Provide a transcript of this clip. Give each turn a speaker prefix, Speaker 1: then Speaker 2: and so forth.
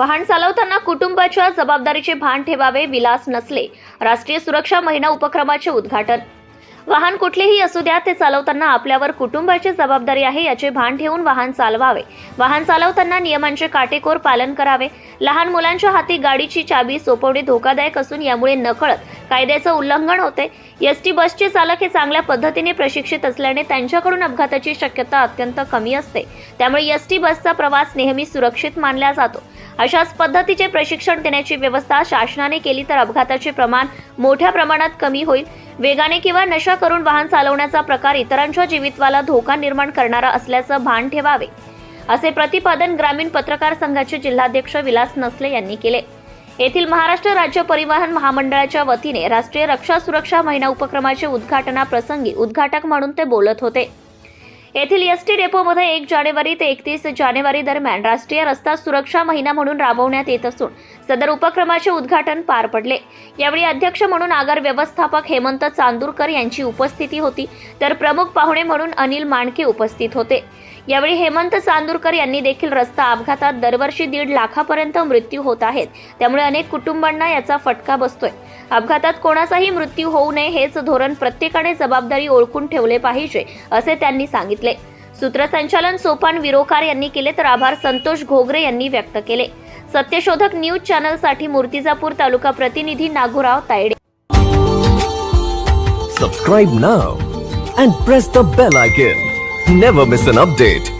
Speaker 1: वाहन चालवताना कुटुंबाच्या जबाबदारीचे भान ठेवावे, विलास नसले. राष्ट्रीय सुरक्षा महिना उपक्रमाचे उद्घाटन. वाहन कुठलेही असू द्या, ते चालवताना आपल्यावर कुटुंबाची जबाबदारी आहे याचे भान ठेवून वाहन चालवावे. वाहन चालवताना नियमांचे काटेकोर पालन करावे. लहान मुलांच्या हाती गाडीची चाबी सोपवणे धोकादायक असून यामुळे नकळत कायद्याचे उल्लंघन होते. एसटी बसचे चालक हे चांगल्या पद्धतीने प्रशिक्षित असल्याने त्यांच्याकडून अपघाताची शक्यता अत्यंत कमी असते. त्यामुळे एसटी बसचा प्रवास नेहमी सुरक्षित मानला जातो. अशाच पद्धतीचे प्रशिक्षण देण्याची व्यवस्था शासनाने केली तर अपघाताचे प्रमाण मोठ्या प्रमाणात कमी होईल. वेगाने किंवा नशा करून वाहन चालवण्याचा प्रकार इतरांच्या जीवितवाला धोका निर्माण करणारा असल्याचं भान ठेवावे, असे प्रतिपादन ग्रामीण पत्रकार संघाचे जिल्हाध्यक्ष विलास नसले यांनी केले. येथील महाराष्ट्र राज्य परिवहन महामंडळाच्या वतीने राष्ट्रीय रक्षा सुरक्षा महिना उपक्रमाचे उद्घाटनाप्रसंगी उद्घाटक म्हणून ते बोलत होते. येथील एसटी डेपोमध्ये 1 जानेवारी ते 31 जानेवारी दरम्यान राष्ट्रीय रस्ता सुरक्षा महिना म्हणून राबवण्यात येत असून सदर उपक्रमाचे उद्घाटन पार पडले. यावेळी अध्यक्ष म्हणून आगार व्यवस्थापक हेमंत चांदूरकर यांची उपस्थिती होती, तर प्रमुख पाहुणे म्हणून अनिल मांडके उपस्थित होते. यावेळी हेमंत चांदूरकर यांनी देखील रस्ता अपघातात दरवर्षी 1.5 लाखापर्यंत मृत्यू होत आहेत, त्यामुळे अनेक कुटुंबांना याचा फटका बसतोय. अपघातात कोणाचाही मृत्यू होऊ नये हेच धोरण प्रत्येकाने जबाबदारी ओळखून ठेवले पाहिजे, असे त्यांनी सांगितले. सूत्रसंचालन सोपान विरोकार यांनी केले, तर आभार संतोष घोगरे यांनी व्यक्त केले. सत्यशोधक न्यूज चॅनलसाठी मूर्तिजापूर तालुका प्रतिनिधी Nagurao Tayde.
Speaker 2: Subscribe now and press the bell icon. Never miss an update.